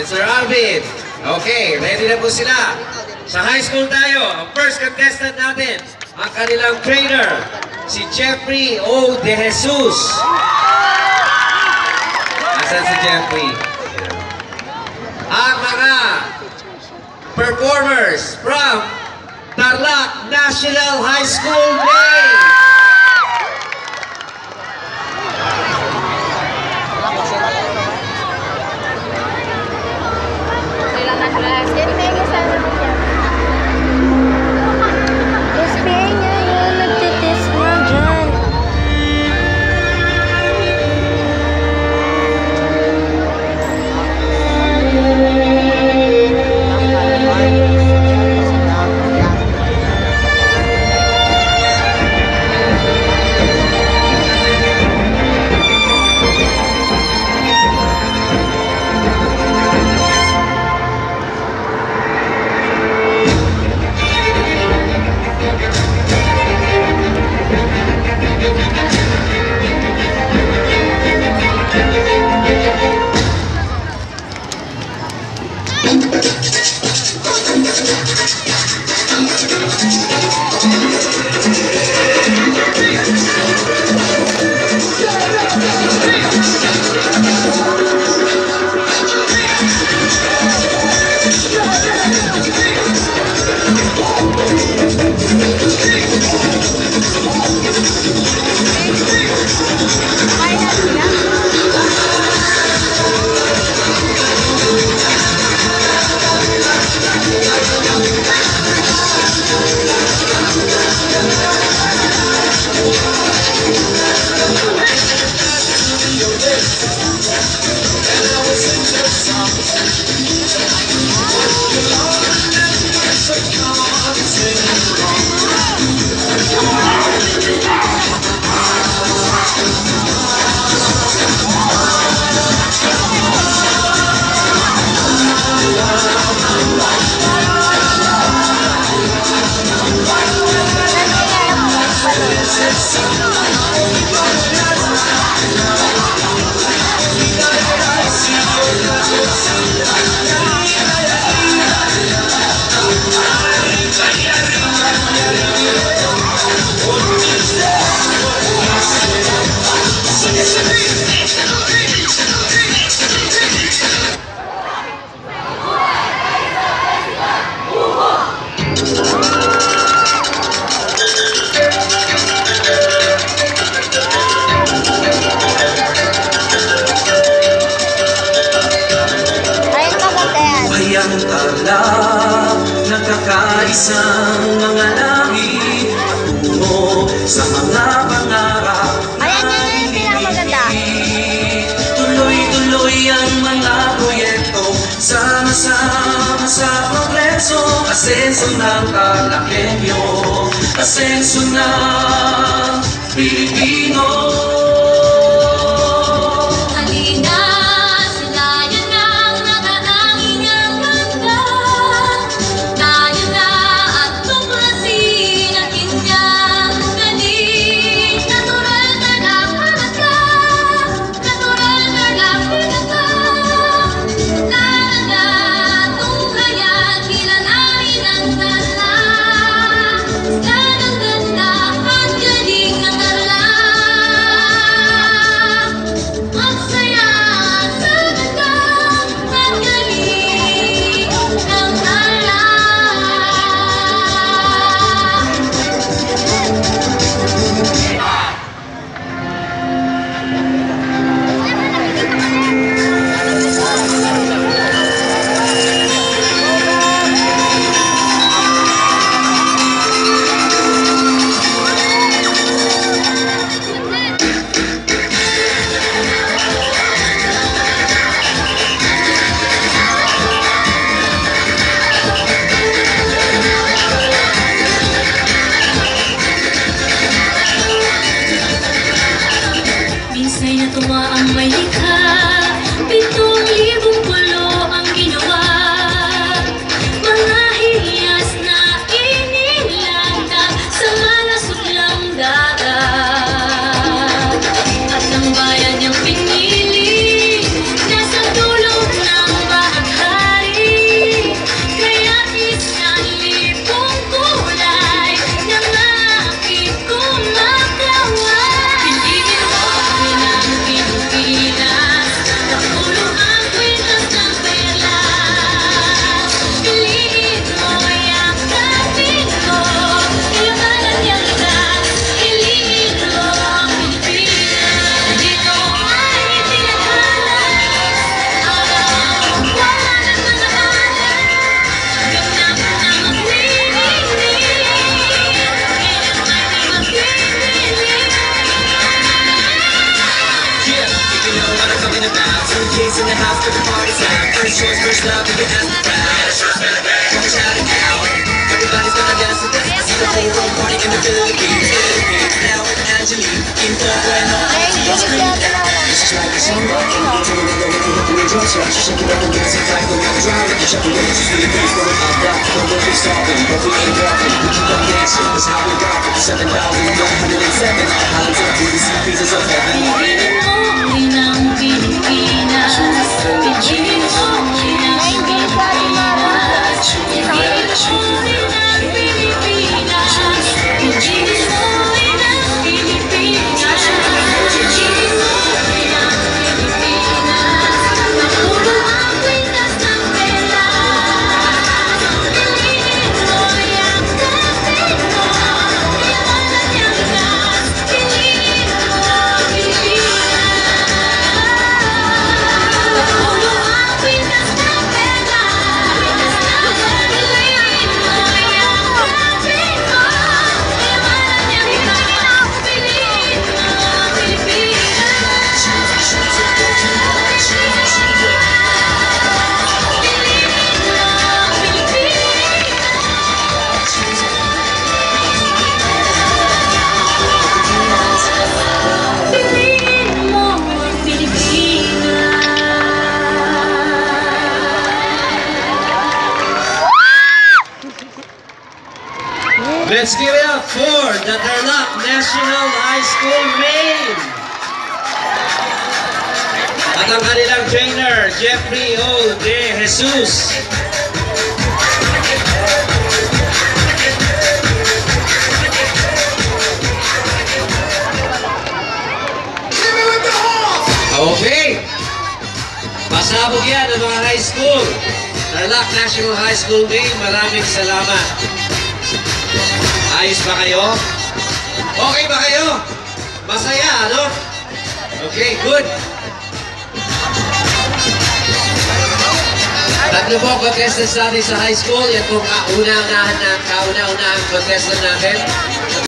Sir Alvin. Okay, ready na po sila. Sa high school tayo, ang first contestant natin, ang kanilang trainer, si Jeffrey O. De Jesus. Asan si Jeffrey? Ang mga performers from Tarlac National High School Day. Nagkakaisang mga lahi patungo sa mga pangarap na hinihintay. Tuloy-tuloy ang mga proyekto, sama-sama sa progreso. Asenso ng Tarlacenyo, asenso ng Pilipino. house, every party's time. First choice, first love, you can ask me proud. Come shout it now. Everybody's gonna dance to this. I see the whole world party in the Philippines. Now with Angelique, in Bueno, on screen. This is like a song, but can't get to the window with the hook and drugs. She's shaking up and giving some time, but I'm driving. She's shaking up, she's really face going up, down. Don't look, we're stopping, but we ain't walking. We keep on dancing, that's how we rock. 7,907 islands of BBC pieces of heaven. Let's give it up for the Tarlac National High School Main. At ang kanilang trainer, Jeffrey O. De Jesus. Okay. Pasabog yan ang mga high school. Tarlac National High School Main, maraming salamat. Ayos ba kayo? Okay ba kayo? Masaya, ano? Okay, good. Tatlo po contestants natin sa high school. Yan po kauna-unahang contestant natin.